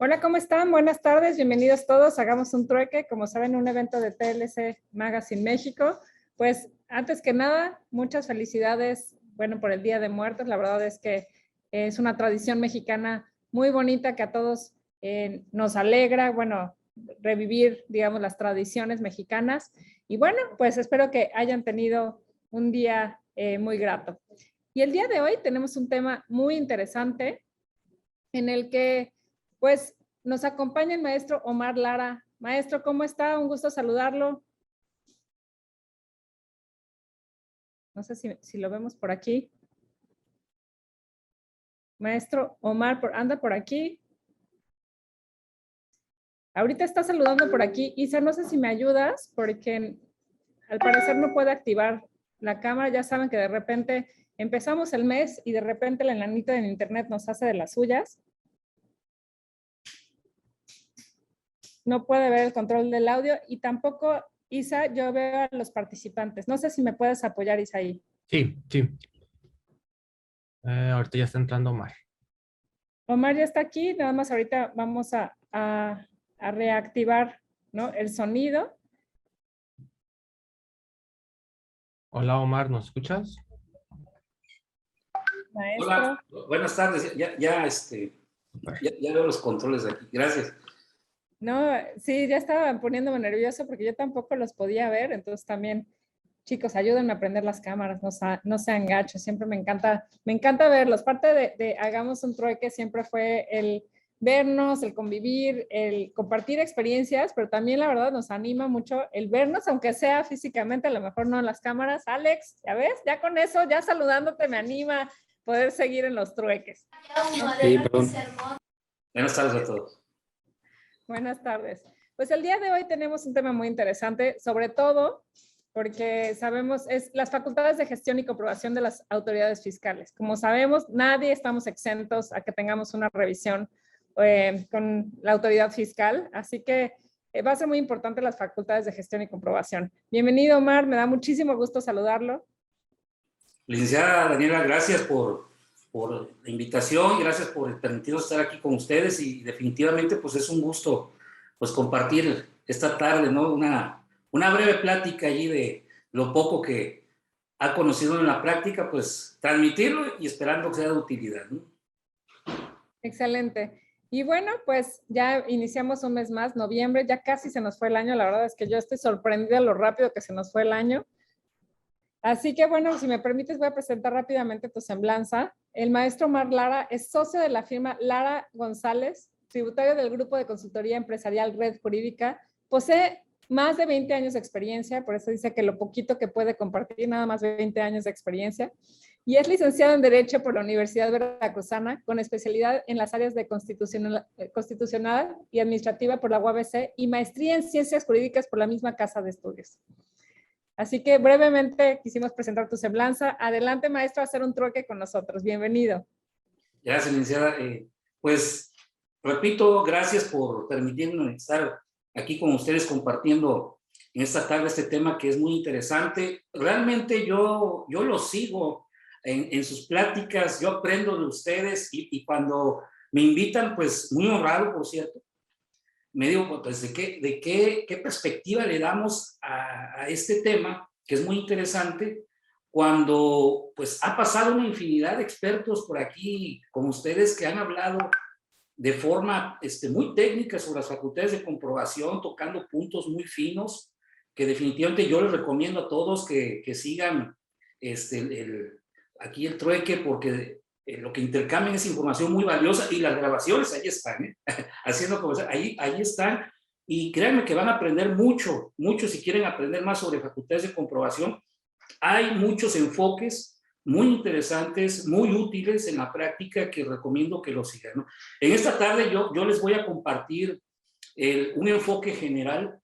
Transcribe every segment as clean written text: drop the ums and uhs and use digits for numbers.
Hola, ¿cómo están? Buenas tardes, bienvenidos todos. Hagamos un trueque, como saben, un evento de TLC Magazine México. Pues antes que nada, muchas felicidades, bueno, por el Día de Muertos. La verdad es que es una tradición mexicana muy bonita que a todos nos alegra, bueno, revivir, digamos, las tradiciones mexicanas. Y bueno, pues espero que hayan tenido un día muy grato. Y el día de hoy tenemos un tema muy interesante en el que pues nos acompaña el maestro Omar Lara. Maestro, ¿cómo está? Un gusto saludarlo. No sé si lo vemos por aquí. Maestro Omar, anda por aquí. Ahorita está saludando por aquí. Isa, no sé si me ayudas, porque al parecer no puede activar la cámara. Ya saben que de repente empezamos el mes y de repente la enanita en internet nos hace de las suyas. No puede ver el control del audio y tampoco, Isa, yo veo a los participantes. No sé si me puedes apoyar, Isaí. Sí. Ahorita ya está entrando Omar. Omar ya está aquí, nada más ahorita vamos a reactivar, ¿no?, el sonido. Hola Omar, ¿nos escuchas? Maestro. Hola, buenas tardes. Ya veo los controles de aquí. Gracias. No, sí, ya estaba poniéndome nervioso porque yo tampoco los podía ver, entonces también, chicos, ayúdenme a prender las cámaras, no sean gachos, siempre me encanta verlos. Parte de Hagamos un Trueque siempre fue el vernos, el convivir, el compartir experiencias, pero también la verdad nos anima mucho el vernos, aunque sea físicamente, a lo mejor no en las cámaras. Alex, ¿ya ves? Ya con eso, ya saludándote me anima poder seguir en los trueques. Sí, perdón. Buenas tardes a todos. Buenas tardes. Pues el día de hoy tenemos un tema muy interesante, sobre todo porque sabemos es las facultades de gestión y comprobación de las autoridades fiscales. Como sabemos, nadie estamos exentos a que tengamos una revisión con la autoridad fiscal, así que va a ser muy importante las facultades de gestión y comprobación. Bienvenido, Omar, me da muchísimo gusto saludarlo. Licenciada Daniela, gracias por la invitación, gracias por permitirnos estar aquí con ustedes y definitivamente pues es un gusto pues compartir esta tarde, ¿no? Una breve plática allí de lo poco que ha conocido en la práctica, pues transmitirlo y esperando que sea de utilidad, ¿no? Excelente. Y bueno, pues ya iniciamos un mes más, noviembre, ya casi se nos fue el año. La verdad es que yo estoy sorprendida de lo rápido que se nos fue el año. Así que bueno, si me permites voy a presentar rápidamente tu semblanza. El maestro Omar Lara es socio de la firma Lara González, tributario del grupo de consultoría empresarial Red Jurídica. Posee más de 20 años de experiencia, por eso dice que lo poquito que puede compartir, nada más de 20 años de experiencia. Y es licenciado en Derecho por la Universidad Veracruzana, con especialidad en las áreas de constitucional y administrativa por la UABC y maestría en Ciencias Jurídicas por la misma Casa de Estudios. Así que brevemente quisimos presentar tu semblanza. Adelante, maestro, a hacer un trueque con nosotros. Bienvenido. Gracias, licenciada. Pues, repito, gracias por permitirme estar aquí con ustedes compartiendo en esta tarde este tema que es muy interesante. Realmente yo lo sigo en sus pláticas, yo aprendo de ustedes y cuando me invitan, pues muy honrado, por cierto, me digo, pues, ¿de qué perspectiva le damos a este tema, que es muy interesante, cuando pues ha pasado una infinidad de expertos por aquí, como ustedes, que han hablado de forma muy técnica sobre las facultades de comprobación, tocando puntos muy finos, que definitivamente yo les recomiendo a todos que sigan aquí el trueque, porque lo que intercambian es información muy valiosa y las grabaciones ahí están, haciendo como ahí están, y créanme que van a aprender mucho si quieren aprender más sobre facultades de comprobación. Hay muchos enfoques muy interesantes, muy útiles en la práctica que recomiendo que lo sigan, ¿no? En esta tarde yo les voy a compartir un enfoque general,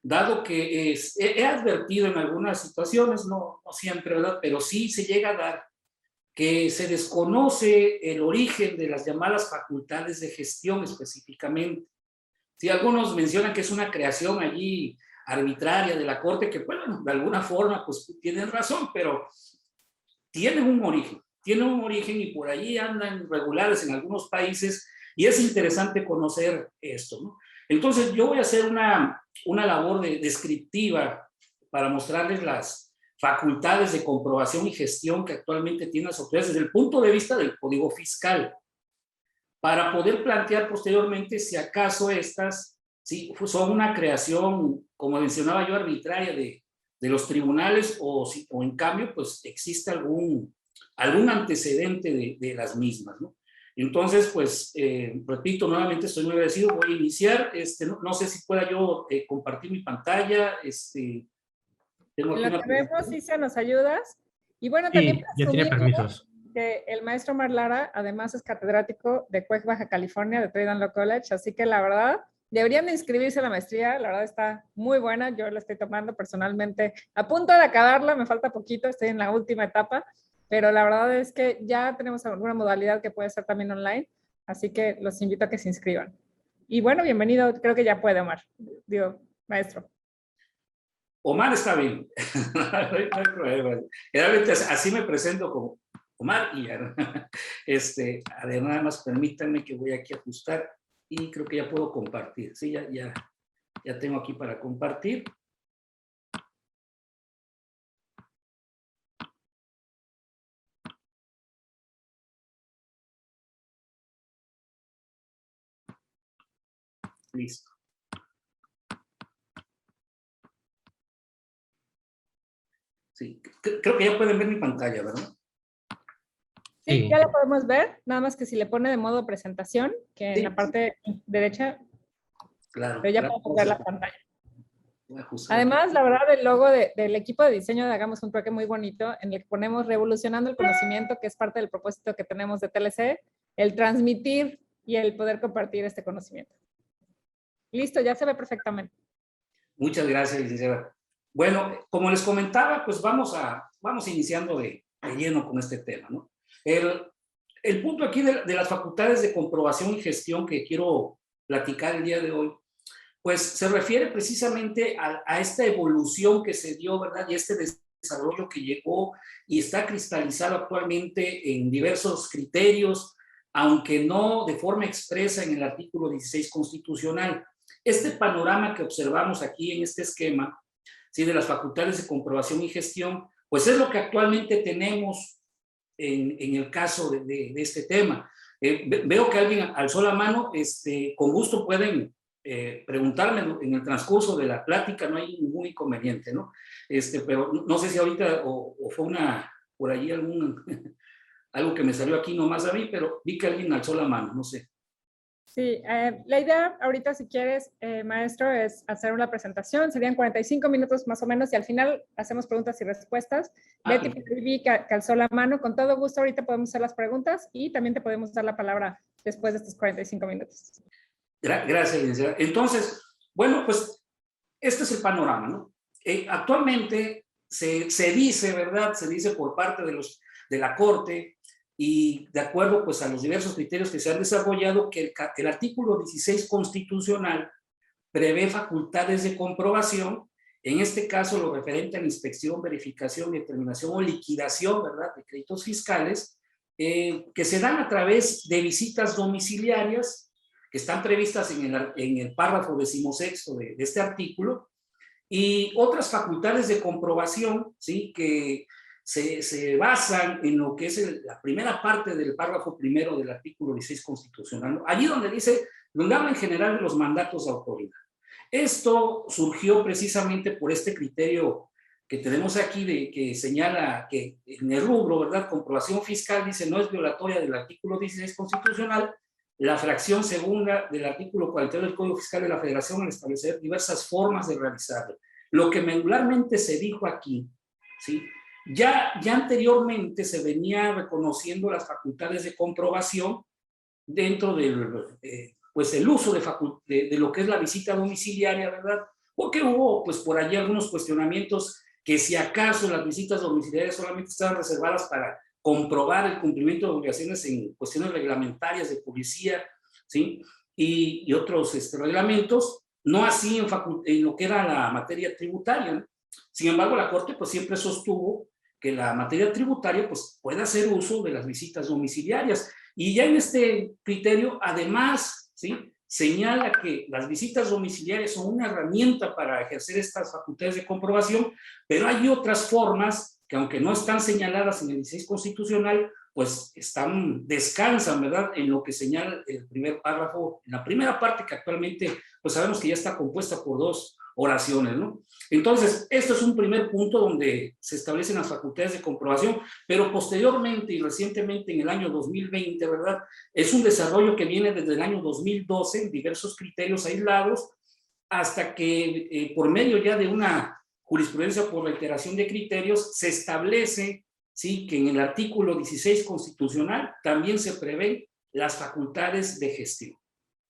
dado que he advertido en algunas situaciones, no siempre, ¿verdad?, pero sí se llega a dar que se desconoce el origen de las llamadas facultades de gestión específicamente. Sí, algunos mencionan que es una creación allí arbitraria de la Corte, que bueno, de alguna forma pues tienen razón, pero tienen un origen y por ahí andan regulares en algunos países Y es interesante conocer esto, ¿no? Entonces, yo voy a hacer una labor descriptiva para mostrarles las facultades de comprobación y gestión que actualmente tienen las autoridades desde el punto de vista del Código Fiscal, para poder plantear posteriormente si acaso estas son una creación, como mencionaba yo, arbitraria de los tribunales o en cambio pues existe algún antecedente de las mismas, ¿no? Entonces, pues, repito, nuevamente estoy muy agradecido. Voy a iniciar. No sé si pueda yo compartir mi pantalla. Tengo aquí lo que vemos, sí, se nos ayudas. Y bueno, sí, también ya tiene permisos. Que el maestro Omar Lara, además, es catedrático de CUEC Baja California, de Trade and Law College. Así que la verdad, deberían de inscribirse a la maestría. La verdad está muy buena. Yo la estoy tomando personalmente. A punto de acabarla, me falta poquito. Estoy en la última etapa. Pero la verdad es que ya tenemos alguna modalidad que puede ser también online, así que los invito a que se inscriban. Y bueno, bienvenido, creo que ya puede, Omar. Digo, maestro. Omar está bien. No hay problema. Generalmente así me presento como Omar y ya. A ver, nada más permítanme que voy aquí a ajustar y creo que ya puedo compartir. Sí, ya tengo aquí para compartir. Listo. Sí, creo que ya pueden ver mi pantalla, ¿verdad? Sí, ya la podemos ver, nada más que si le pone de modo presentación, que en la parte derecha, claro, pero ya podemos ver la pantalla. Además, aquí. la verdad, el logo del equipo de diseño de Hagamos un Trueque muy bonito, en el que ponemos revolucionando el conocimiento, que es parte del propósito que tenemos de TLC, el transmitir y el poder compartir este conocimiento. Listo, ya se ve perfectamente. Muchas gracias, licenciada. Bueno, como les comentaba, pues vamos iniciando de lleno con este tema, ¿no? El punto aquí de las facultades de comprobación y gestión que quiero platicar el día de hoy, pues se refiere precisamente a esta evolución que se dio, ¿verdad? Y este desarrollo que llegó y está cristalizado actualmente en diversos criterios, aunque no de forma expresa en el artículo 16 constitucional. Este panorama que observamos aquí en este esquema, ¿sí?, de las facultades de comprobación y gestión, pues es lo que actualmente tenemos en el caso de este tema. Veo que alguien alzó la mano, con gusto pueden preguntarme en el transcurso de la plática, no hay ningún inconveniente, ¿no? Pero no sé si ahorita o fue por ahí algo que me salió aquí nomás a mí, pero vi que alguien alzó la mano, no sé. Sí, la idea ahorita, si quieres, maestro, es hacer una presentación. Serían 45 minutos más o menos y al final hacemos preguntas y respuestas. Betty vi que alzó la mano. Con todo gusto ahorita podemos hacer las preguntas y también te podemos dar la palabra después de estos 45 minutos. Gracias, licenciada. Entonces, bueno, pues este es el panorama, ¿no? Actualmente se dice, ¿verdad? Se dice por parte de la Corte y de acuerdo pues a los diversos criterios que se han desarrollado, que el artículo 16 constitucional prevé facultades de comprobación, en este caso lo referente a la inspección, verificación, determinación o liquidación, ¿verdad?, de créditos fiscales, que se dan a través de visitas domiciliarias que están previstas en el párrafo 16 de este artículo, y otras facultades de comprobación, ¿sí?, que se basan en lo que es la primera parte del párrafo primero del artículo 16 constitucional, ¿no? Allí donde habla en general de los mandatos de autoridad. Esto surgió precisamente por este criterio que tenemos aquí, que señala que en el rubro, ¿verdad?, comprobación fiscal, dice, no es violatoria del artículo 16 constitucional, la fracción segunda del artículo 42 del Código Fiscal de la Federación al establecer diversas formas de realizarlo. Lo que medularmente se dijo aquí, ¿sí?, ya anteriormente se venía reconociendo las facultades de comprobación dentro del pues el uso de lo que es la visita domiciliaria, ¿verdad? Porque hubo pues por allí algunos cuestionamientos que si acaso las visitas domiciliarias solamente estaban reservadas para comprobar el cumplimiento de obligaciones en cuestiones reglamentarias de policía, ¿sí?, y otros reglamentos, no así en lo que era la materia tributaria, ¿no? Sin embargo, la Corte pues siempre sostuvo que la materia tributaria pues, pueda hacer uso de las visitas domiciliarias. Y ya en este criterio, además, ¿sí?, señala que las visitas domiciliarias son una herramienta para ejercer estas facultades de comprobación, pero hay otras formas que, aunque no están señaladas en el 16 constitucional, pues descansan, ¿verdad?, en lo que señala el primer párrafo, en la primera parte, que actualmente pues sabemos que ya está compuesta por 2 oraciones, ¿no? Entonces, esto es un primer punto donde se establecen las facultades de comprobación, pero posteriormente y recientemente en el año 2020, ¿verdad?, es un desarrollo que viene desde el año 2012 en diversos criterios aislados, hasta que por medio ya de una jurisprudencia por reiteración de criterios se establece, ¿sí?, que en el artículo 16 constitucional también se prevén las facultades de gestión,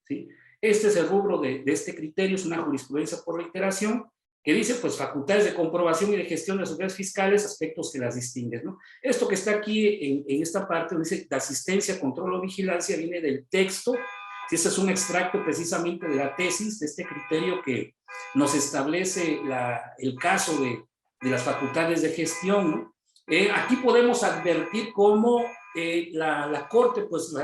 ¿sí? Este es el rubro de este criterio, es una jurisprudencia por reiteración que dice, pues, facultades de comprobación y de gestión de las autoridades fiscales, aspectos que las distinguen, ¿no? Esto que está aquí en esta parte, dice, de asistencia, control o vigilancia, viene del texto. Este es un extracto precisamente de la tesis, de este criterio que nos establece el caso de las facultades de gestión, ¿no? Aquí podemos advertir cómo la Corte, pues,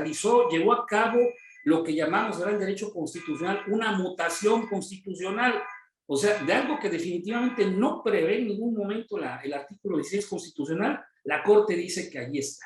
llevó a cabo lo que llamamos, ¿verdad?, en derecho constitucional, una mutación constitucional, o sea, de algo que definitivamente no prevé en ningún momento el artículo 16 constitucional, la Corte dice que allí está,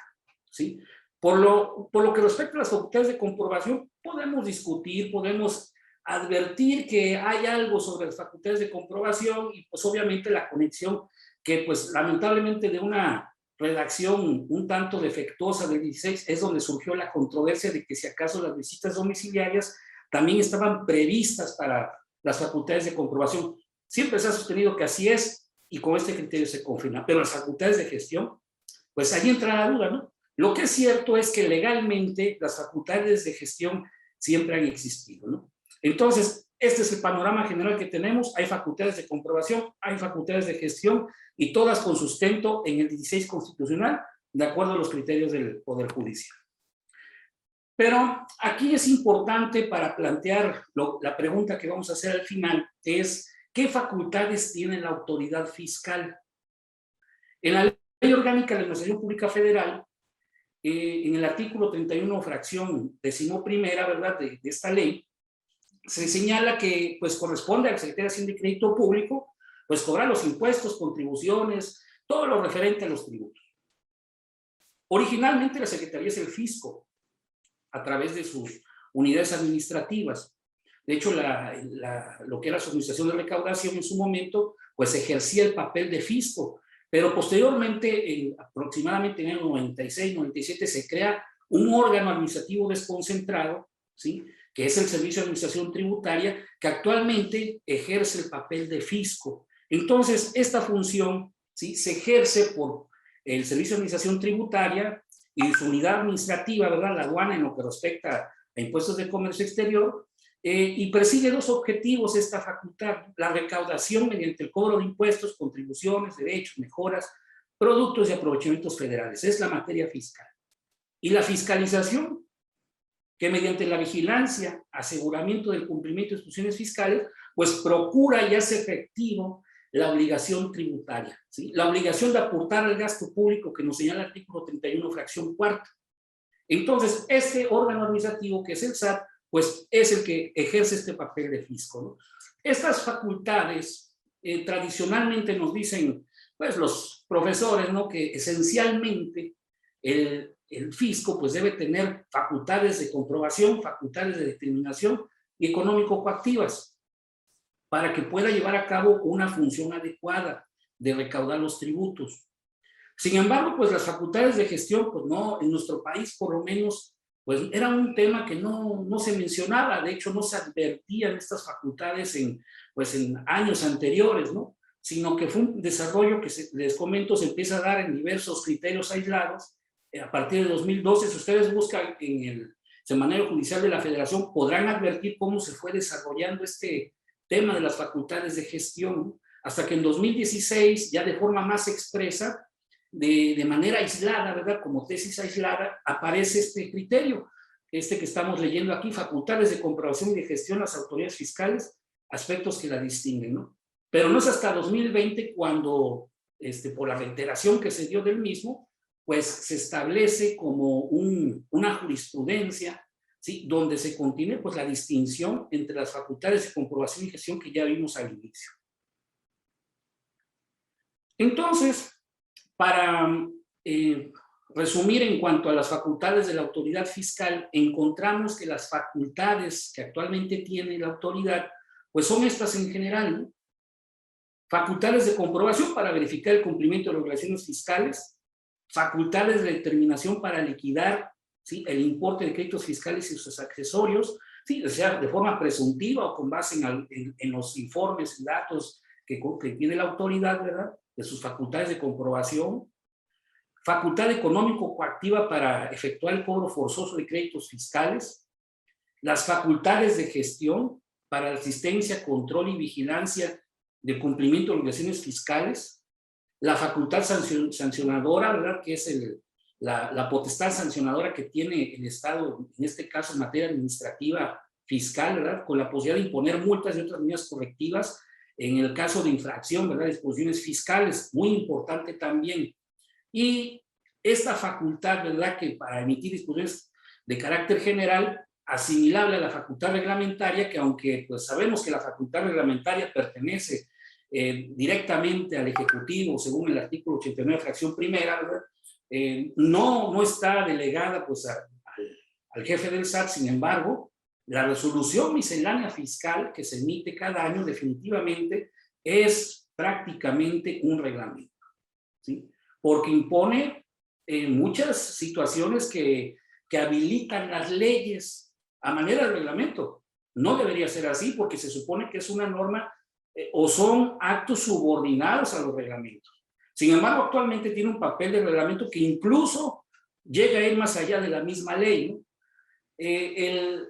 ¿sí? Por lo que respecta a las facultades de comprobación, podemos discutir, podemos advertir que hay algo sobre las facultades de comprobación y pues obviamente la conexión que pues lamentablemente de una redacción un tanto defectuosa del 16 es donde surgió la controversia de que si acaso las visitas domiciliarias también estaban previstas para las facultades de comprobación. Siempre se ha sostenido que así es y con este criterio se confirma, pero las facultades de gestión, pues ahí entra la duda, ¿no? Lo que es cierto es que legalmente las facultades de gestión siempre han existido, ¿no? Entonces, este es el panorama general que tenemos. Hay facultades de comprobación, hay facultades de gestión y todas con sustento en el 16 constitucional, de acuerdo a los criterios del Poder Judicial. Pero aquí es importante para plantear la pregunta que vamos a hacer al final, es ¿qué facultades tiene la autoridad fiscal? En la Ley Orgánica de la Administración Pública Federal, en el artículo 31, fracción 11ª, ¿verdad?, de esta ley, se señala que pues corresponde a la Secretaría de Hacienda y Crédito Público pues cobrar los impuestos, contribuciones, todo lo referente a los tributos. Originalmente la Secretaría es el fisco a través de sus unidades administrativas. De hecho, lo que era su administración de recaudación en su momento pues ejercía el papel de fisco, pero posteriormente, aproximadamente en el 96, 97, se crea un órgano administrativo desconcentrado, ¿sí?, que es el Servicio de Administración Tributaria, que actualmente ejerce el papel de fisco. Entonces, esta función, ¿sí?, se ejerce por el Servicio de Administración Tributaria y su unidad administrativa, ¿verdad?, la aduana, en lo que respecta a impuestos de comercio exterior, y persigue 2 objetivos esta facultad: la recaudación mediante el cobro de impuestos, contribuciones, derechos, mejoras, productos y aprovechamientos federales. Es la materia fiscal. Y la fiscalización, que mediante la vigilancia, aseguramiento del cumplimiento de instituciones fiscales, pues procura y hace efectivo la obligación tributaria, ¿sí?, la obligación de aportar al gasto público que nos señala el artículo 31, fracción 4ª. Entonces, este órgano administrativo, que es el SAT, pues es el que ejerce este papel de fisco, ¿no? Estas facultades tradicionalmente nos dicen, pues los profesores, ¿no?, que esencialmente el fisco pues debe tener facultades de comprobación, facultades de determinación y económico-coactivas para que pueda llevar a cabo una función adecuada de recaudar los tributos. Sin embargo, pues las facultades de gestión, pues no, en nuestro país por lo menos, pues era un tema que no se mencionaba. De hecho, no se advertían estas facultades en años anteriores, ¿no? Sino que fue un desarrollo que, les comento, se empieza a dar en diversos criterios aislados. A partir de 2012, si ustedes buscan en el Semanario Judicial de la Federación, podrán advertir cómo se fue desarrollando este tema de las facultades de gestión, hasta que en 2016, ya de forma más expresa, de manera aislada, ¿verdad?, como tesis aislada, aparece este criterio, que estamos leyendo aquí: facultades de comprobación y de gestión las autoridades fiscales, aspectos que la distinguen, ¿no? Pero no es hasta 2020 cuando por la reiteración que se dio del mismo, pues se establece como una jurisprudencia, ¿sí? Donde se continúe pues la distinción entre las facultades de comprobación y gestión que ya vimos al inicio. Entonces, para resumir en cuanto a las facultades de la autoridad fiscal, encontramos que las facultades que actualmente tiene la autoridad, pues son estas en general, ¿no? Facultades de comprobación para verificar el cumplimiento de las obligaciones fiscales, facultades de determinación para liquidar, ¿sí?, el importe de créditos fiscales y sus accesorios, ¿sí?, o sea, de forma presuntiva o con base en los informes y datos que tiene la autoridad, ¿verdad?, de sus facultades de comprobación, facultad económico-coactiva para efectuar el cobro forzoso de créditos fiscales, las facultades de gestión para asistencia, control y vigilancia del cumplimiento de obligaciones fiscales, la facultad sancionadora, ¿verdad?, que es la potestad sancionadora que tiene el Estado, en este caso en materia administrativa fiscal, ¿verdad?, con la posibilidad de imponer multas y otras medidas correctivas en el caso de infracción, ¿verdad?, de disposiciones fiscales, muy importante también. Y esta facultad, ¿verdad?, que para emitir disposiciones de carácter general, asimilable a la facultad reglamentaria, que aunque pues sabemos que la facultad reglamentaria pertenece directamente al Ejecutivo, según el artículo 89, fracción primera, ¿verdad?, no está delegada pues al jefe del SAT. Sin embargo, la resolución miscelánea fiscal que se emite cada año definitivamente es prácticamente un reglamento, ¿sí?, porque impone muchas situaciones que habilitan las leyes a manera de reglamento. No debería ser así, porque se supone que es una norma o son actos subordinados a los reglamentos. Sin embargo, actualmente tiene un papel de reglamento que incluso llega a ir más allá de la misma ley, ¿no?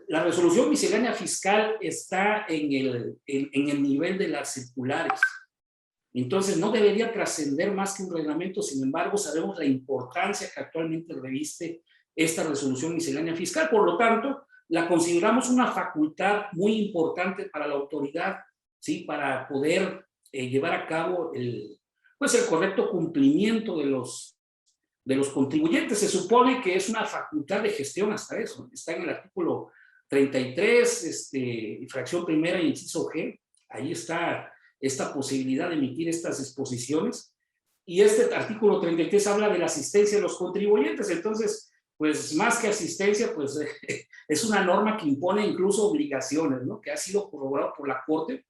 La resolución miscelánea fiscal está en el nivel de las circulares. Entonces no debería trascender más que un reglamento. Sin embargo, sabemos la importancia que actualmente reviste esta resolución miscelánea fiscal. Por lo tanto, la consideramos una facultad muy importante para la autoridad, ¿sí?, para poder llevar a cabo el correcto cumplimiento de los contribuyentes. Se supone que es una facultad de gestión hasta eso. Está en el artículo 33, fracción primera, inciso G. Ahí está esta posibilidad de emitir estas disposiciones. Y este artículo 33 habla de la asistencia de los contribuyentes. Entonces, pues más que asistencia, pues es una norma que impone incluso obligaciones, ¿no?, que ha sido corroborado por la Corte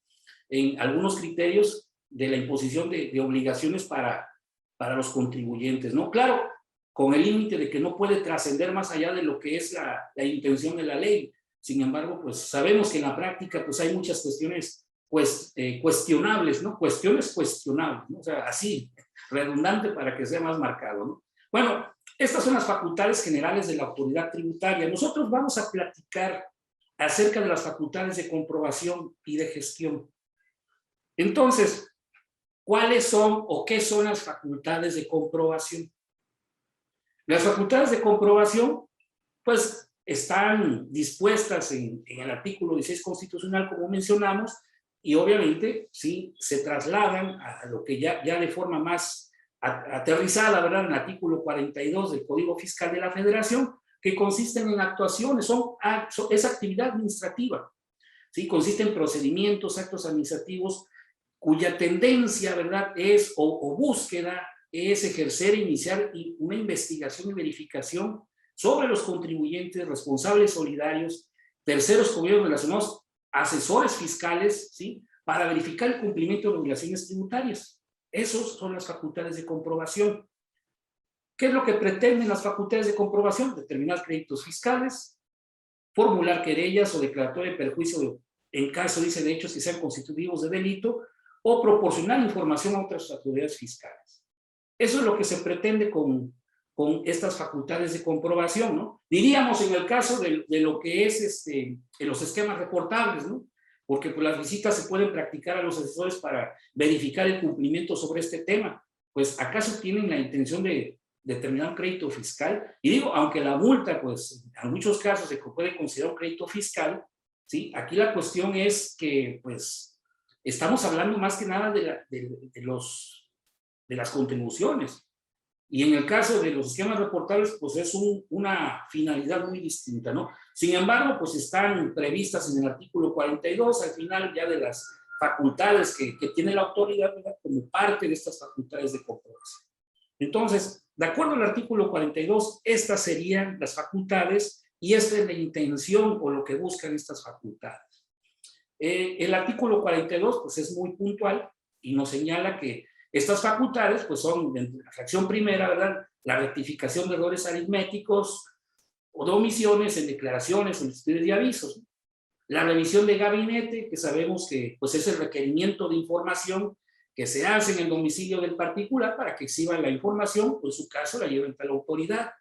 en algunos criterios de la imposición de obligaciones para los contribuyentes, ¿no? Claro, con el límite de que no puede trascender más allá de lo que es la intención de la ley. Sin embargo, pues sabemos que en la práctica pues hay muchas cuestiones pues cuestionables, ¿no? Cuestiones cuestionables, ¿no? O sea, así, redundante para que sea más marcado, ¿no? Bueno, estas son las facultades generales de la autoridad tributaria. Nosotros vamos a platicar acerca de las facultades de comprobación y de gestión. Entonces, ¿cuáles son o qué son las facultades de comprobación? Las facultades de comprobación, pues, están dispuestas en el artículo 16 constitucional, como mencionamos, y obviamente, sí, se trasladan a lo que ya de forma más aterrizada, ¿verdad?, en el artículo 42 del Código Fiscal de la Federación, que consisten en actuaciones, es actividad administrativa, ¿sí? Consiste en procedimientos, actos administrativos, cuya tendencia, ¿verdad?, es, o búsqueda, es ejercer e iniciar una investigación y verificación sobre los contribuyentes, responsables solidarios, terceros gobiernos relacionados, asesores fiscales, ¿sí?, para verificar el cumplimiento de obligaciones tributarias. Esas son las facultades de comprobación. ¿Qué es lo que pretenden las facultades de comprobación? Determinar créditos fiscales, formular querellas o declaratoria de perjuicio en caso, dice, de hechos que sean constitutivos de delito, o proporcionar información a otras autoridades fiscales. Eso es lo que se pretende con estas facultades de comprobación, ¿no? Diríamos en el caso de lo que es en los esquemas reportables, ¿no? Porque pues, las visitas se pueden practicar a los asesores para verificar el cumplimiento sobre este tema. Pues, ¿acaso tienen la intención de determinar un crédito fiscal? Y digo, aunque la multa, pues, en muchos casos se puede considerar un crédito fiscal, ¿sí? Aquí la cuestión es que, pues, estamos hablando más que nada de las contribuciones. Y en el caso de los esquemas reportables, pues es una finalidad muy distinta, ¿no? Sin embargo, pues están previstas en el artículo 42, al final ya de las facultades que tiene la autoridad, ¿verdad? Como parte de estas facultades de comprobación. Entonces, de acuerdo al artículo 42, estas serían las facultades y esta es la intención o lo que buscan estas facultades. El artículo 42, pues es muy puntual y nos señala que estas facultades, pues son la fracción primera, ¿verdad? La rectificación de errores aritméticos o de omisiones en declaraciones, solicitudes y avisos. La revisión de gabinete, que sabemos que pues, es el requerimiento de información que se hace en el domicilio del particular para que exhiba la información, o en su caso la lleve ante la autoridad.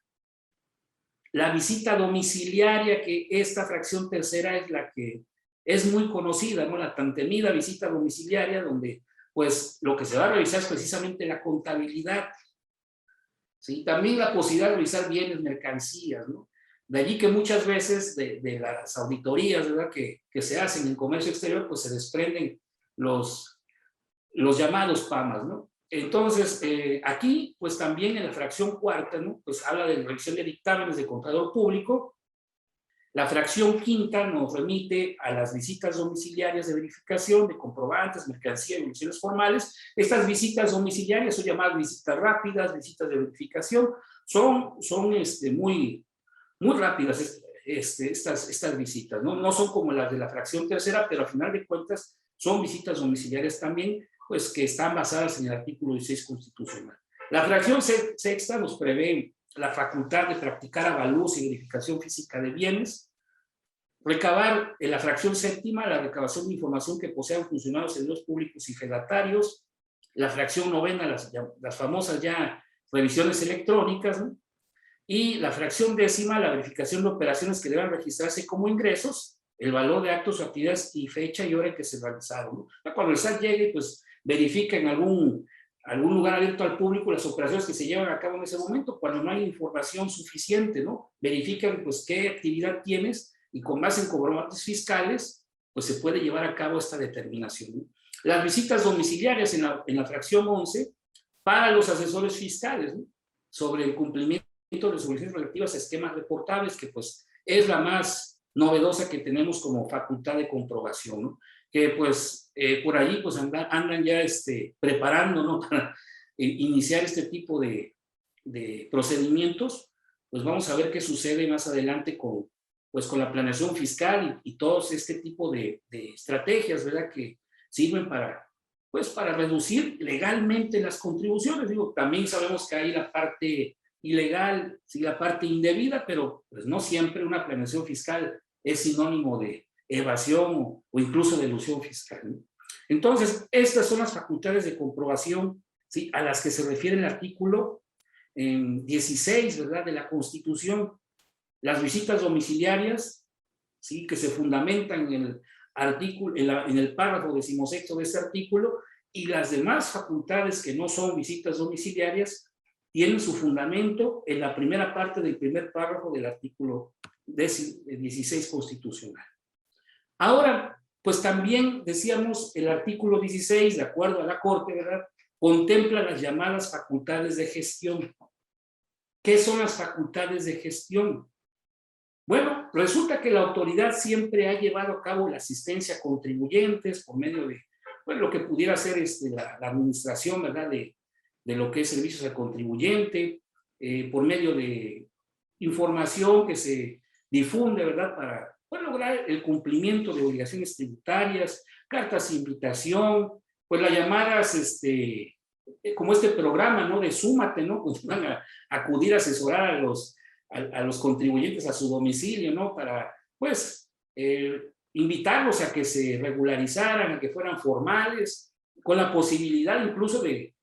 La visita domiciliaria, que esta fracción tercera es la que es muy conocida, ¿no? La tan temida visita domiciliaria, donde pues lo que se va a revisar es precisamente la contabilidad. ¿Sí? También la posibilidad de revisar bienes, mercancías, ¿no? De allí que muchas veces de las auditorías, ¿verdad? Que se hacen en comercio exterior, pues se desprenden los llamados PAMAS, ¿no? Entonces, aquí, pues también en la fracción cuarta, ¿no? Pues habla de revisión de dictámenes de contador público. La fracción quinta nos remite a las visitas domiciliarias de verificación de comprobantes, mercancía y emisiones formales. Estas visitas domiciliarias son llamadas visitas rápidas, visitas de verificación. Son muy rápidas estas visitas, ¿no? No son como las de la fracción tercera, pero a final de cuentas son visitas domiciliarias también, pues que están basadas en el artículo 16 constitucional. La fracción sexta nos prevé la facultad de practicar avalúos y verificación física de bienes, recabar en la fracción séptima la recabación de información que posean funcionarios, servidores públicos y fedatarios, la fracción novena las famosas ya revisiones electrónicas, ¿no? Y la fracción décima la verificación de operaciones que deban registrarse como ingresos, el valor de actos o actividades y fecha y hora en que se realizaron, ¿no? Cuando el SAT llegue, pues verifica en algún lugar abierto al público las operaciones que se llevan a cabo en ese momento. Cuando no hay información suficiente, ¿no? Verifican pues qué actividad tienes y con base en comprobantes fiscales, pues se puede llevar a cabo esta determinación, ¿no? Las visitas domiciliarias en la fracción 11 para los asesores fiscales, ¿no? Sobre el cumplimiento de las obligaciones relativas a esquemas reportables, que pues es la más novedosa que tenemos como facultad de comprobación, ¿no? Que pues por allí pues andan ya preparando, ¿no? Para iniciar este tipo de procedimientos. Pues vamos a ver qué sucede más adelante con la planeación fiscal y todos este tipo de estrategias, ¿verdad? Que sirven para reducir legalmente las contribuciones. Digo, también sabemos que hay la parte ilegal, sí, la parte indebida, pero pues no siempre una planeación fiscal es sinónimo de evasión o incluso de elusión fiscal, ¿no? Entonces, estas son las facultades de comprobación, ¿sí? A las que se refiere el artículo 16, ¿verdad? De la Constitución. Las visitas domiciliarias, ¿sí? Que se fundamentan en el artículo, en el párrafo 16 de este artículo, y las demás facultades que no son visitas domiciliarias tienen su fundamento en la primera parte del primer párrafo del artículo 16 constitucional. Ahora, pues también decíamos, el artículo 16, de acuerdo a la Corte, ¿verdad?, contempla las llamadas facultades de gestión. ¿Qué son las facultades de gestión? Bueno, resulta que la autoridad siempre ha llevado a cabo la asistencia a contribuyentes por medio de, lo que pudiera ser la administración, ¿verdad?, de lo que es servicios al contribuyente, por medio de información que se difunde, ¿verdad?, para lograr el cumplimiento de obligaciones tributarias, cartas de invitación, pues las llamadas, como este programa, ¿no?, de Súmate, ¿no?, pues van a acudir a asesorar a los contribuyentes a su domicilio, ¿no?, para, invitarlos a que se regularizaran, a que fueran formales, con la posibilidad incluso de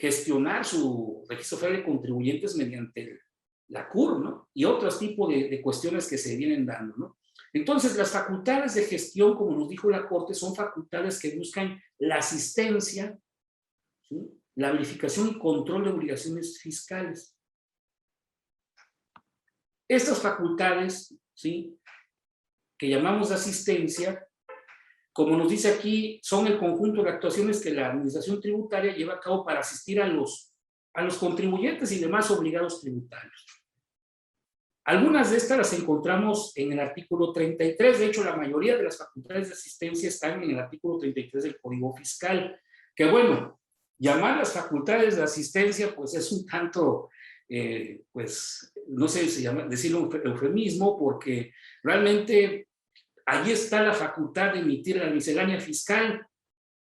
gestionar su registro federal de contribuyentes mediante la CUR, ¿no? Y otros tipos de cuestiones que se vienen dando, ¿no? Entonces, las facultades de gestión, como nos dijo la Corte, son facultades que buscan la asistencia, ¿sí?, la verificación y control de obligaciones fiscales. Estas facultades, ¿sí?, que llamamos de asistencia, como nos dice aquí, son el conjunto de actuaciones que la Administración Tributaria lleva a cabo para asistir a los contribuyentes y demás obligados tributarios. Algunas de estas las encontramos en el artículo 33, de hecho la mayoría de las facultades de asistencia están en el artículo 33 del Código Fiscal, que bueno, llamar las facultades de asistencia pues es un tanto, pues no sé si decirlo un eufemismo, porque realmente allí está la facultad de emitir la miscelánea fiscal,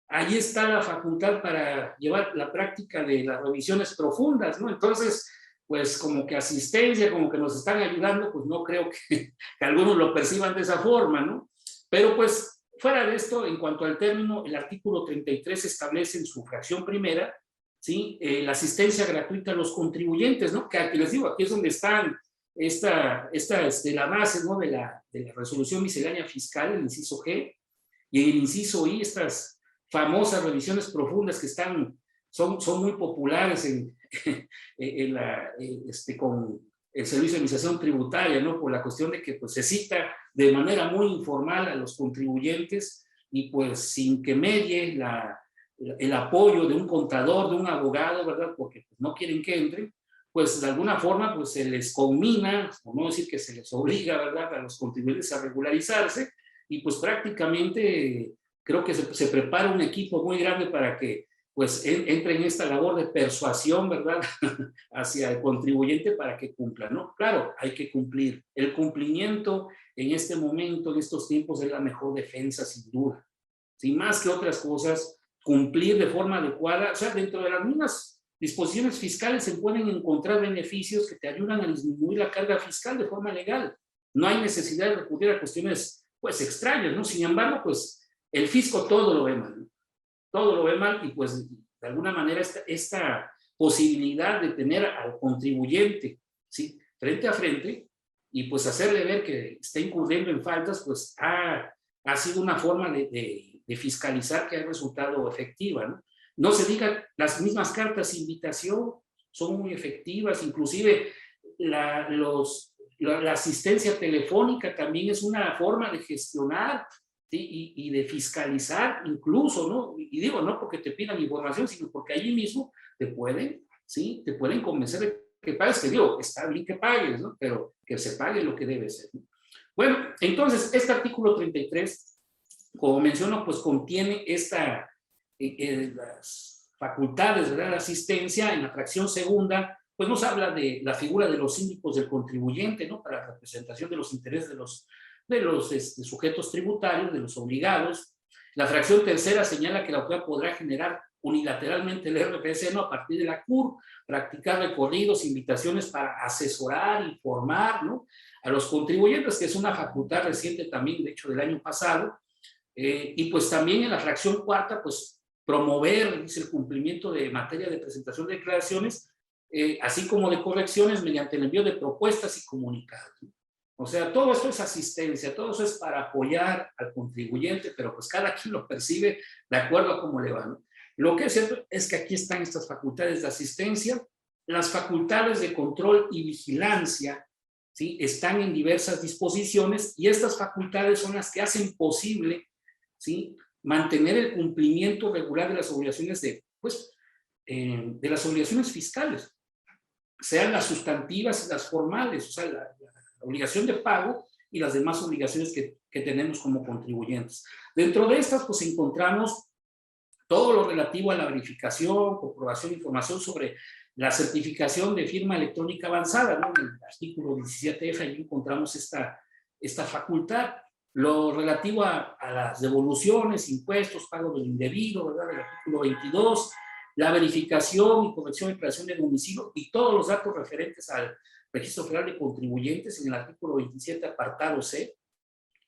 allí está la facultad para llevar la práctica de las revisiones profundas, ¿no? Entonces, pues como que asistencia, como que nos están ayudando, pues no creo que algunos lo perciban de esa forma, ¿no? Pero pues fuera de esto, en cuanto al término, el artículo 33 establece en su fracción primera, ¿sí? La asistencia gratuita a los contribuyentes, ¿no? Que aquí les digo, aquí es donde están la base, ¿no? de la resolución miscelánea fiscal, el inciso G, y en el inciso I, estas famosas revisiones profundas que son muy populares con el Servicio de Administración Tributaria, ¿no? Por la cuestión de que pues, se cita de manera muy informal a los contribuyentes y pues sin que medie el apoyo de un contador, de un abogado, ¿verdad? Porque pues, no quieren que entren, pues de alguna forma pues, se les conmina, por no decir que se les obliga, ¿verdad? A los contribuyentes a regularizarse y pues prácticamente creo que se prepara un equipo muy grande para que pues entre en esta labor de persuasión, ¿verdad? Hacia el contribuyente para que cumpla, ¿no? Claro, hay que cumplir. El cumplimiento en este momento, en estos tiempos, es la mejor defensa, sin duda. Sin más que otras cosas, cumplir de forma adecuada, o sea, dentro de las mismas disposiciones fiscales se pueden encontrar beneficios que te ayudan a disminuir la carga fiscal de forma legal. No hay necesidad de recurrir a cuestiones, pues, extrañas, ¿no? Sin embargo, pues, el fisco todo lo ve mal, ¿no? Todo lo ve mal y pues de alguna manera esta posibilidad de tener al contribuyente, ¿sí? Frente a frente y pues hacerle ver que está incurriendo en faltas, pues ha sido una forma de fiscalizar que ha resultado efectiva, ¿no? No se diga, las mismas cartas de invitación son muy efectivas, inclusive la asistencia telefónica también es una forma de gestionar, ¿sí? Y de fiscalizar incluso, ¿no? Y digo, no porque te pidan información, sino porque allí mismo te pueden, ¿sí? Te pueden convencer de que pagues, que digo, está bien que pagues, ¿no? Pero que se pague lo que debe ser, ¿no? Bueno, entonces, este artículo 33, como menciono, pues contiene las facultades, ¿verdad? De asistencia. En la fracción segunda, pues nos habla de la figura de los síndicos del contribuyente, ¿no? Para la representación de los intereses de los sujetos tributarios, de los obligados. La fracción tercera señala que la autoridad podrá generar unilateralmente el RFC, ¿no? A partir de la CUR, practicar recorridos, invitaciones para asesorar, informar, ¿no? A los contribuyentes, que es una facultad reciente también, de hecho, del año pasado. Y pues también en la fracción cuarta, pues promover, dice, el cumplimiento de materia de presentación de declaraciones, así como de correcciones mediante el envío de propuestas y comunicados, ¿no? O sea, todo esto es asistencia, todo eso es para apoyar al contribuyente, pero pues cada quien lo percibe de acuerdo a cómo le va, ¿no? Lo que es cierto es que aquí están estas facultades de asistencia, las facultades de control y vigilancia, ¿sí? Están en diversas disposiciones y estas facultades son las que hacen posible, ¿sí? Mantener el cumplimiento regular de las obligaciones de las obligaciones fiscales, sean las sustantivas y las formales, o sea, la obligación de pago y las demás obligaciones que tenemos como contribuyentes. Dentro de estas, pues encontramos todo lo relativo a la verificación, comprobación de información sobre la certificación de firma electrónica avanzada, ¿no? En el artículo 17F, ahí encontramos esta facultad. Lo relativo a las devoluciones, impuestos, pago del indebido, ¿verdad? El artículo 22, la verificación y corrección de declaración de domicilio y todos los datos referentes al Registro Federal de Contribuyentes en el artículo 27, apartado C.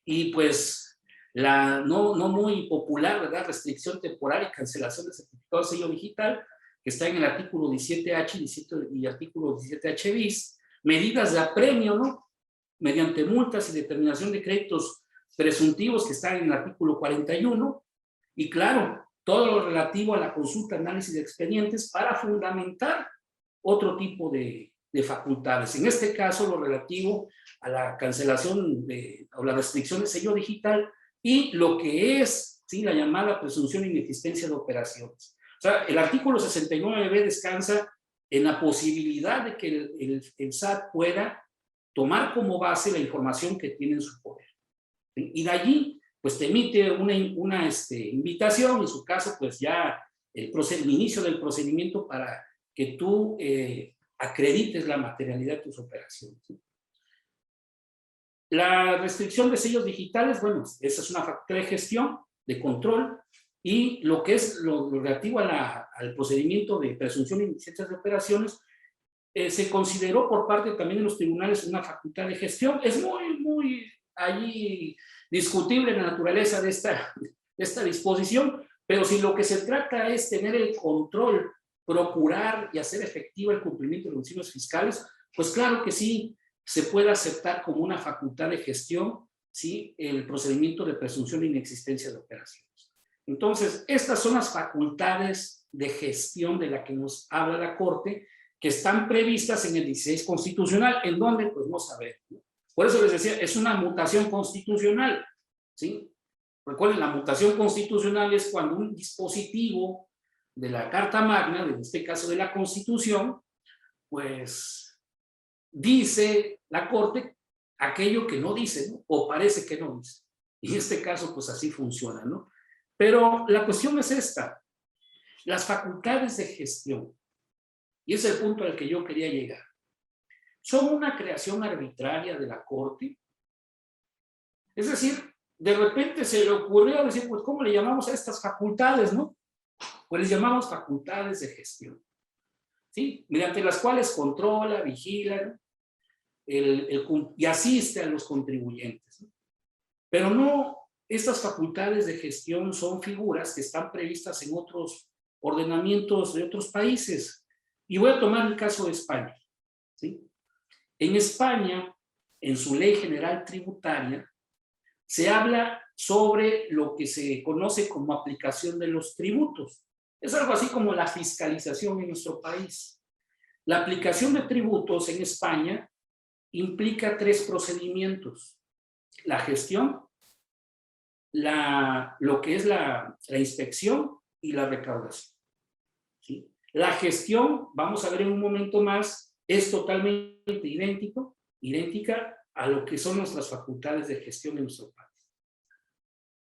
Y pues la no muy popular, ¿verdad? Restricción temporal y cancelación de certificado de sello digital, que está en el artículo 17H y artículo 17H bis. Medidas de apremio, ¿no? Mediante multas y determinación de créditos presuntivos, que están en el artículo 41. Y claro, todo lo relativo a la consulta, análisis de expedientes para fundamentar otro tipo de facultades. En este caso, lo relativo a la cancelación o la restricción de sello digital y lo que es, ¿sí?, la llamada presunción de inexistencia de operaciones. O sea, el artículo 69b descansa en la posibilidad de que el SAT pueda tomar como base la información que tiene en su poder, ¿sí? Y de allí, pues te emite una invitación, en su caso, pues ya el inicio del procedimiento para que tú acredites la materialidad de tus operaciones, ¿sí? La restricción de sellos digitales, bueno, esa es una facultad de gestión, de control, y lo que es lo relativo al procedimiento de presunción de inexistencia de operaciones, se consideró por parte también de los tribunales una facultad de gestión. Es muy allí discutible la naturaleza de esta disposición, pero si lo que se trata es tener el control, procurar y hacer efectivo el cumplimiento de los principios fiscales, pues claro que sí, se puede aceptar como una facultad de gestión, ¿sí?, el procedimiento de presunción de inexistencia de operaciones. Entonces, estas son las facultades de gestión de la que nos habla la Corte, que están previstas en el 16 constitucional, en donde, pues no sabemos, ¿no? Por eso les decía, es una mutación constitucional, ¿sí? Recuerden, la mutación constitucional es cuando un dispositivo de la Carta Magna, en este caso de la Constitución, pues dice la Corte aquello que no dice, ¿no?, o parece que no dice. Y en este caso, pues así funciona, ¿no? Pero la cuestión es esta: las facultades de gestión, y ese es el punto al que yo quería llegar, ¿son una creación arbitraria de la Corte? Es decir, de repente se le ocurrió decir, pues, ¿cómo le llamamos a estas facultades, no? Pues les llamamos facultades de gestión, ¿sí? Mediante las cuales controla, vigila y asiste a los contribuyentes, ¿no? Pero no, estas facultades de gestión son figuras que están previstas en otros ordenamientos de otros países. Y voy a tomar el caso de España, ¿sí? En España, en su ley general tributaria, se habla sobre lo que se conoce como aplicación de los tributos. Es algo así como la fiscalización en nuestro país. La aplicación de tributos en España implica 3 procedimientos: la gestión, lo que es la inspección y la recaudación, ¿sí? La gestión, vamos a ver en un momento más, es totalmente idéntica a lo que son nuestras facultades de gestión en nuestro país.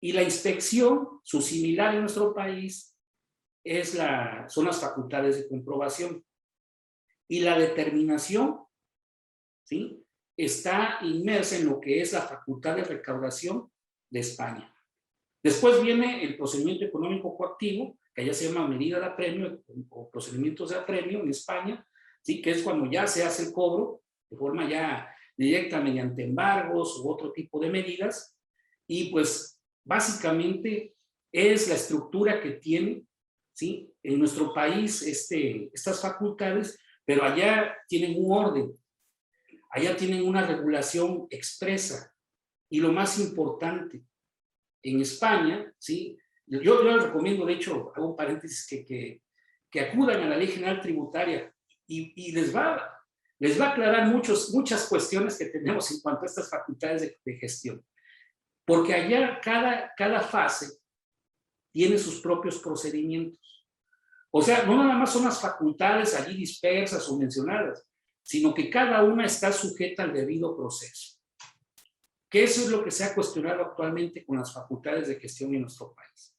Y la inspección, su similar en nuestro país, son las facultades de comprobación. Y la determinación, ¿sí?, está inmersa en lo que es la facultad de recaudación de España. Después viene el procedimiento económico coactivo, que allá se llama medida de apremio o procedimientos de apremio en España, ¿sí?, que es cuando ya se hace el cobro de forma ya directa mediante embargos u otro tipo de medidas. Y pues básicamente es la estructura que tiene, ¿sí?, en nuestro país estas facultades, pero allá tienen un orden, allá tienen una regulación expresa. Y lo más importante, en España, ¿sí?, yo les recomiendo, de hecho, hago un paréntesis, que acudan a la Ley General Tributaria y les va a aclarar muchas cuestiones que tenemos en cuanto a estas facultades de gestión. Porque allá cada fase tiene sus propios procedimientos. O sea, no nada más son las facultades allí dispersas o mencionadas, sino que cada una está sujeta al debido proceso. Que eso es lo que se ha cuestionado actualmente con las facultades de gestión en nuestro país,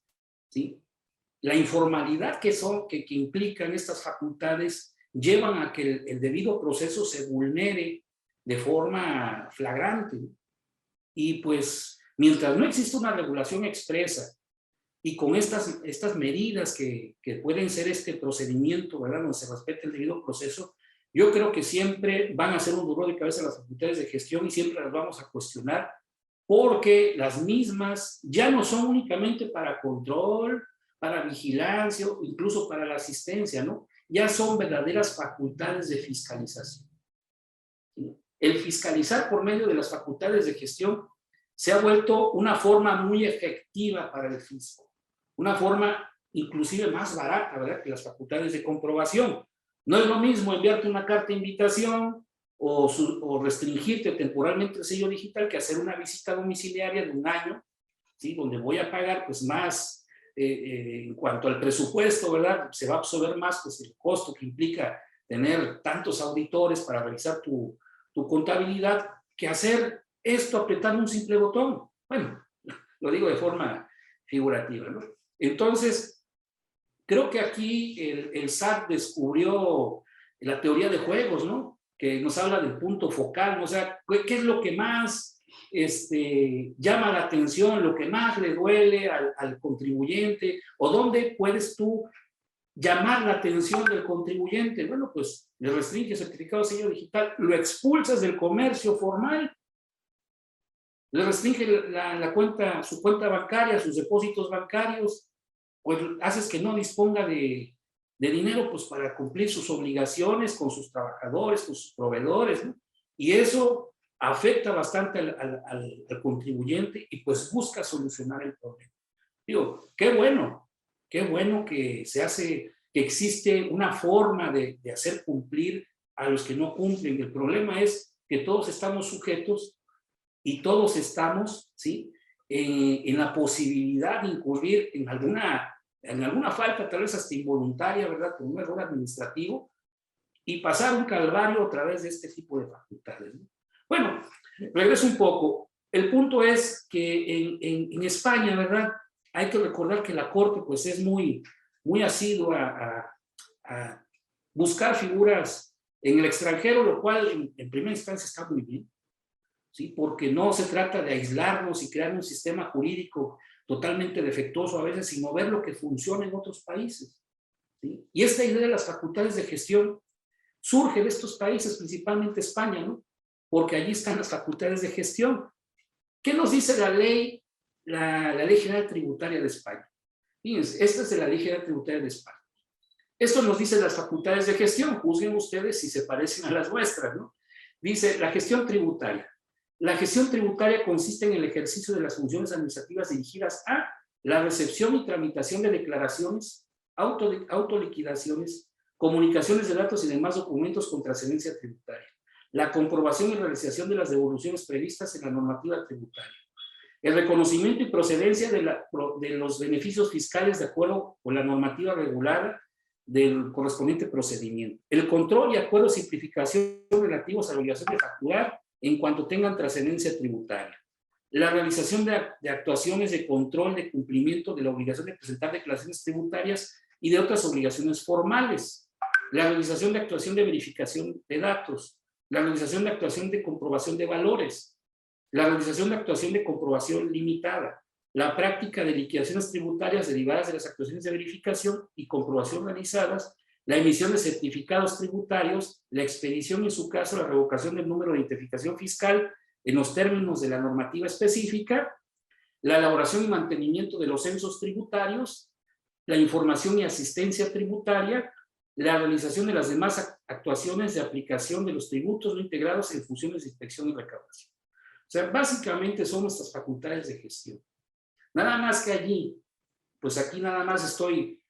¿sí? La informalidad que implican estas facultades llevan a que el debido proceso se vulnere de forma flagrante. Y pues, mientras no exista una regulación expresa y con estas medidas que pueden ser este procedimiento, ¿verdad?, donde se respete el debido proceso, yo creo que siempre van a ser un dolor de cabeza las facultades de gestión y siempre las vamos a cuestionar, porque las mismas ya no son únicamente para control, para vigilancia, incluso para la asistencia, ¿no? Ya son verdaderas facultades de fiscalización. El fiscalizar por medio de las facultades de gestión se ha vuelto una forma muy efectiva para el fisco, una forma inclusive más barata, ¿verdad?, que las facultades de comprobación. No es lo mismo enviarte una carta de invitación o restringirte temporalmente el sello digital que hacer una visita domiciliaria de 1 año ¿sí? Donde voy a pagar pues más en cuanto al presupuesto, ¿verdad? Se va a absorber más pues el costo que implica tener tantos auditores para realizar tu contabilidad, que hacer esto apretando un simple botón. Bueno, lo digo de forma figurativa, ¿no? Entonces, creo que aquí el SAT descubrió la teoría de juegos, ¿no? Que nos habla del punto focal, ¿no? O sea, ¿qué es lo que más llama la atención, lo que más le duele al contribuyente? ¿O dónde puedes tú llamar la atención del contribuyente? Bueno, pues le restringe certificado de sello digital, lo expulsas del comercio formal, le restringe la cuenta, su cuenta bancaria, sus depósitos bancarios, pues haces que no disponga de dinero pues para cumplir sus obligaciones con sus trabajadores, con sus proveedores, ¿no? Y eso afecta bastante al contribuyente y pues busca solucionar el problema. Digo, qué bueno que se hace, que existe una forma de hacer cumplir a los que no cumplen. El problema es que todos estamos sujetos y todos estamos, ¿sí?, en la posibilidad de incurrir en alguna falta, tal vez hasta involuntaria, ¿verdad?, por un error administrativo, y pasar un calvario a través de este tipo de facultades, ¿no? Bueno, regreso un poco. El punto es que en España, ¿verdad?, hay que recordar que la Corte pues es muy asidua a buscar figuras en el extranjero, lo cual en primera instancia está muy bien, ¿sí? Porque no se trata de aislarnos y crear un sistema jurídico totalmente defectuoso a veces, sino ver lo que funciona en otros países, ¿sí? Y esta idea de las facultades de gestión surge de estos países, principalmente España, ¿no? Porque allí están las facultades de gestión. ¿Qué nos dice la ley General Tributaria de España? Fíjense, esta es de la Ley General Tributaria de España. Esto nos dice las facultades de gestión, juzguen ustedes si se parecen a las nuestras, ¿no? Dice, la gestión tributaria. La gestión tributaria consiste en el ejercicio de las funciones administrativas dirigidas a la recepción y tramitación de declaraciones, autoliquidaciones, comunicaciones de datos y demás documentos con trascendencia tributaria, la comprobación y realización de las devoluciones previstas en la normativa tributaria, el reconocimiento y procedencia de los beneficios fiscales de acuerdo con la normativa regulada del correspondiente procedimiento, el control y acuerdo de simplificación relativos a la obligación de facturar en cuanto tengan trascendencia tributaria, la realización de actuaciones de control de cumplimiento de la obligación de presentar declaraciones tributarias y de otras obligaciones formales, la realización de actuación de verificación de datos, la realización de actuación de comprobación de valores, la realización de actuación de comprobación limitada, la práctica de liquidaciones tributarias derivadas de las actuaciones de verificación y comprobación realizadas, la emisión de certificados tributarios, la expedición y en su caso la revocación del número de identificación fiscal en los términos de la normativa específica, la elaboración y mantenimiento de los censos tributarios, la información y asistencia tributaria, la realización de las demás actuaciones de aplicación de los tributos no integrados en funciones de inspección y recaudación. O sea, básicamente son nuestras facultades de gestión. Nada más que allí, pues aquí nada más estoy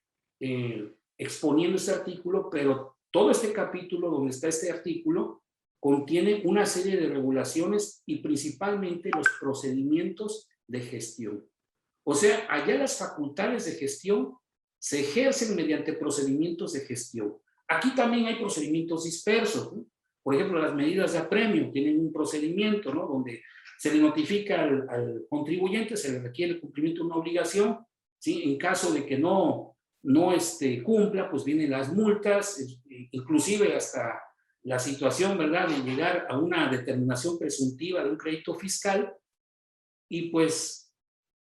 exponiendo este artículo, pero todo este capítulo donde está este artículo contiene una serie de regulaciones y principalmente los procedimientos de gestión. O sea, allá las facultades de gestión se ejercen mediante procedimientos de gestión. Aquí también hay procedimientos dispersos, ¿no? Por ejemplo, las medidas de apremio tienen un procedimiento, ¿no?, donde se le notifica al contribuyente, se le requiere el cumplimiento de una obligación, ¿sí? En caso de que no cumpla, pues vienen las multas, inclusive hasta la situación, ¿verdad?, de llegar a una determinación presuntiva de un crédito fiscal. Y pues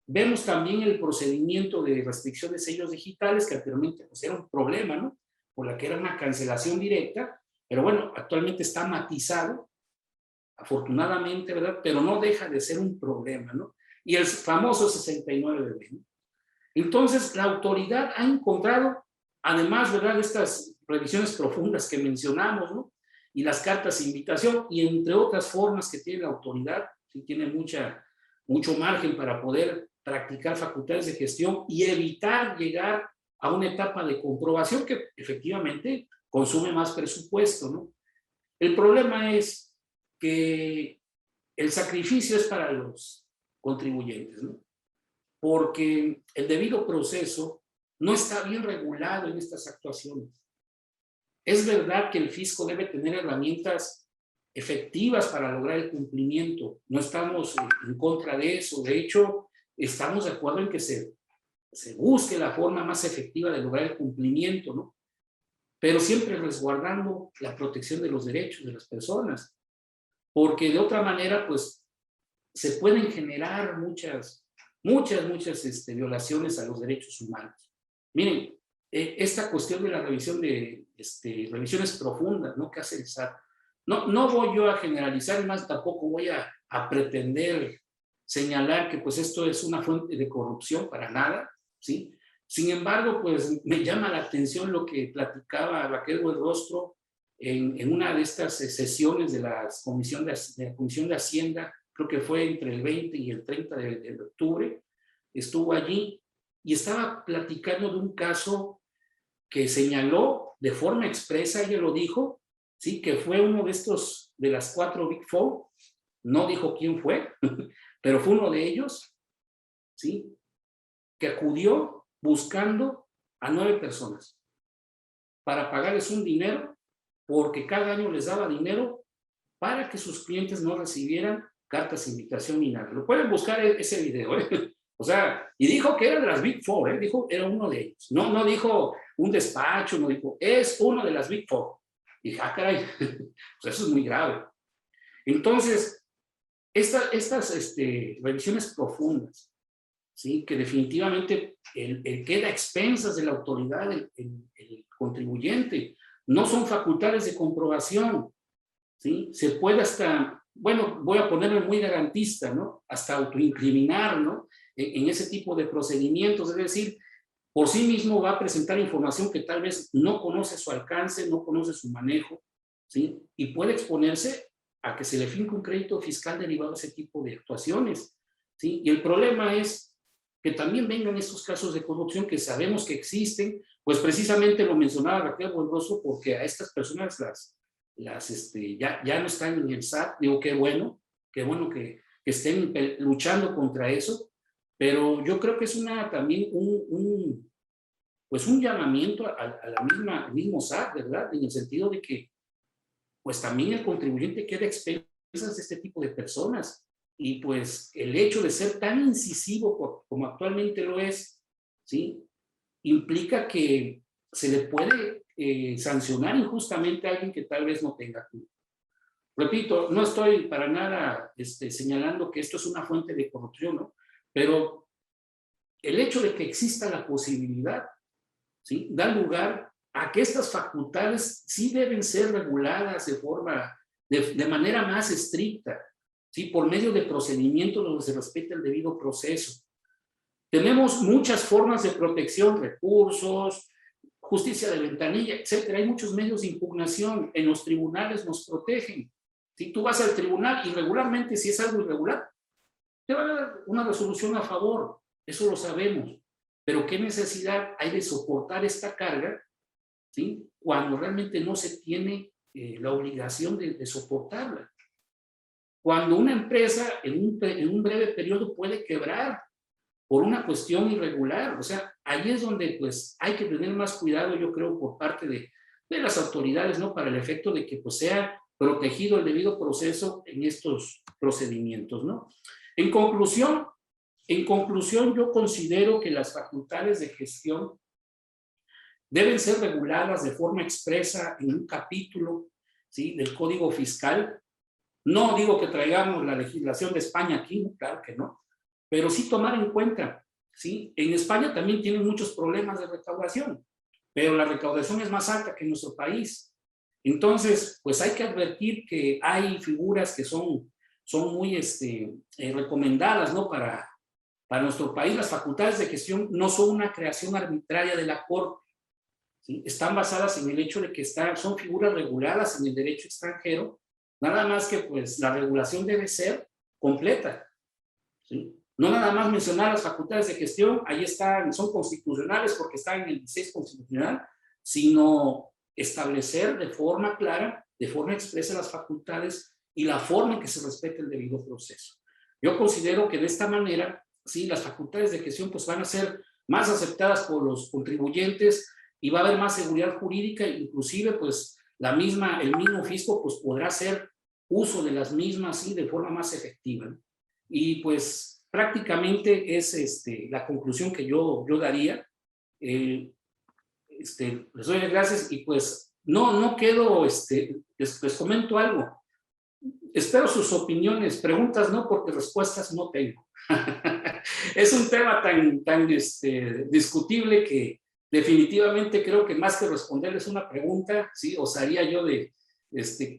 vemos también el procedimiento de restricción de sellos digitales, que anteriormente pues era un problema, ¿no?, por la que era una cancelación directa, pero bueno, actualmente está matizado, afortunadamente, ¿verdad?, pero no deja de ser un problema, ¿no? Y el famoso 69B, ¿no? Entonces, la autoridad ha encontrado, además, ¿verdad?, de estas revisiones profundas que mencionamos, ¿no?, y las cartas de invitación, y entre otras formas que tiene la autoridad, que tiene mucho margen para poder practicar facultades de gestión y evitar llegar a una etapa de comprobación que efectivamente consume más presupuesto, ¿no? El problema es que el sacrificio es para los contribuyentes, ¿no? porque el debido proceso no está bien regulado en estas actuaciones. Es verdad que el fisco debe tener herramientas efectivas para lograr el cumplimiento. No estamos en contra de eso. De hecho, estamos de acuerdo en que se busque la forma más efectiva de lograr el cumplimiento, ¿no? Pero siempre resguardando la protección de los derechos de las personas. Porque de otra manera, pues, se pueden generar muchas violaciones a los derechos humanos. Miren, esta cuestión de la revisión de revisiones profundas, ¿no?, que hace el SAT, no voy yo a generalizar, más tampoco voy a pretender señalar que pues esto es una fuente de corrupción, para nada, ¿sí? Sin embargo, pues me llama la atención lo que platicaba Raquel Buenrostro en una de estas sesiones de la Comisión de Hacienda, creo que fue entre el 20 y el 30 de octubre, estuvo allí y estaba platicando de un caso que señaló de forma expresa, ella lo dijo, ¿sí?, que fue uno de las 4 Big Four, no dijo quién fue, pero fue uno de ellos, ¿sí?, que acudió buscando a 9 personas para pagarles un dinero, porque cada año les daba dinero para que sus clientes no recibieran cartas de invitación ni nada. Lo pueden buscar ese video, ¿eh? O sea, y dijo que era de las Big Four, ¿eh? Dijo, era uno de ellos. No dijo un despacho, no dijo, es uno de las Big Four. Y dije, caray, pues eso es muy grave. Entonces, estas revisiones profundas, ¿sí?, que definitivamente el queda a expensas de la autoridad, el contribuyente, no son facultades de comprobación, ¿sí? Se puede hasta, bueno, voy a ponerme muy garantista, ¿no?, hasta autoincriminar, ¿no?, en ese tipo de procedimientos, es decir, por sí mismo va a presentar información que tal vez no conoce su alcance, no conoce su manejo, ¿sí?, y puede exponerse a que se le finque un crédito fiscal derivado de ese tipo de actuaciones, ¿sí? Y el problema es que también vengan estos casos de corrupción que sabemos que existen, pues precisamente lo mencionaba Raquel Buenrostro, porque a estas personas ya no están en el SAT. Digo, qué bueno que estén luchando contra eso, pero yo creo que es también un llamamiento al mismo SAT, ¿verdad? En el sentido de que pues también el contribuyente queda a expensas de este tipo de personas. Y pues el hecho de ser tan incisivo como actualmente lo es, ¿sí?, implica que se le puede sancionar injustamente a alguien que tal vez no tenga culpa. Repito, no estoy para nada señalando que esto es una fuente de corrupción, ¿no?, pero el hecho de que exista la posibilidad, ¿sí?, da lugar a que estas facultades sí deben ser reguladas de manera más estricta, ¿sí?, por medio de procedimientos donde se respete el debido proceso. Tenemos muchas formas de protección, recursos, justicia de ventanilla, etcétera. Hay muchos medios de impugnación. En los tribunales nos protegen. Si tú vas al tribunal y regularmente, si es algo irregular, te van a dar una resolución a favor. Eso lo sabemos. Pero ¿qué necesidad hay de soportar esta carga, ¿sí?, cuando realmente no se tiene la obligación de soportarla? Cuando una empresa en un breve periodo puede quebrar por una cuestión irregular, o sea, ahí es donde pues hay que tener más cuidado, yo creo, por parte de las autoridades, ¿no?, para el efecto de que pues sea protegido el debido proceso en estos procedimientos, ¿no? En conclusión, yo considero que las facultades de gestión deben ser reguladas de forma expresa en un capítulo, ¿sí?, del Código Fiscal. No digo que traigamos la legislación de España aquí, claro que no, pero sí tomar en cuenta, ¿sí? En España también tienen muchos problemas de recaudación, pero la recaudación es más alta que en nuestro país. Entonces, pues hay que advertir que hay figuras que son muy recomendadas, ¿no?, para nuestro país. Las facultades de gestión no son una creación arbitraria de la Corte, ¿sí? Están basadas en el hecho de que son figuras reguladas en el derecho extranjero, nada más que pues la regulación debe ser completa, ¿sí? No nada más mencionar las facultades de gestión, ahí están, son constitucionales porque están en el 16 constitucional, sino establecer de forma clara, de forma expresa las facultades y la forma en que se respete el debido proceso. Yo considero que de esta manera sí, las facultades de gestión pues van a ser más aceptadas por los contribuyentes y va a haber más seguridad jurídica, inclusive pues el mismo fisco pues podrá hacer uso de las mismas, ¿sí?, de forma más efectiva, ¿no? Y pues prácticamente es la conclusión que yo daría. Les doy las gracias y pues no quedo, les comento algo. Espero sus opiniones, preguntas no, porque respuestas no tengo. Es un tema tan discutible que definitivamente creo que más que responderles una pregunta, ¿sí?, osaría yo de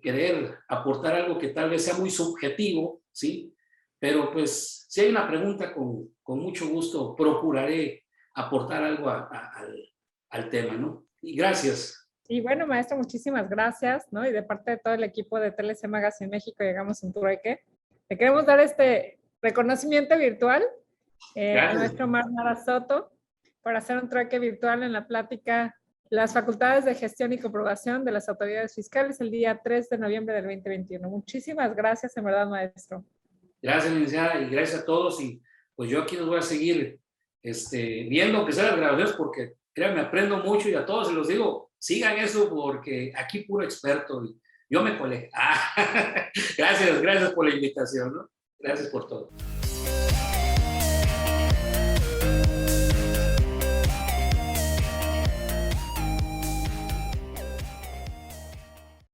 querer aportar algo que tal vez sea muy subjetivo, ¿sí? Pero pues si hay una pregunta, con mucho gusto procuraré aportar algo al tema, ¿no? Y gracias. Y bueno, maestro, muchísimas gracias, ¿no? Y de parte de todo el equipo de TLC Magazine México, llegamos a un trueque. Le queremos dar este reconocimiento virtual a nuestro Omar Nara Soto por hacer un trueque virtual en la plática Las facultades de gestión y comprobación de las autoridades fiscales el día 3 de noviembre del 2021. Muchísimas gracias, en verdad, maestro. Gracias, licenciada, y gracias a todos. Y pues yo aquí los voy a seguir viendo, que sean las grabaciones, porque créanme, aprendo mucho y a todos se los digo, sigan eso porque aquí puro experto. Y yo me colé. Gracias por la invitación, ¿no? Gracias por todo.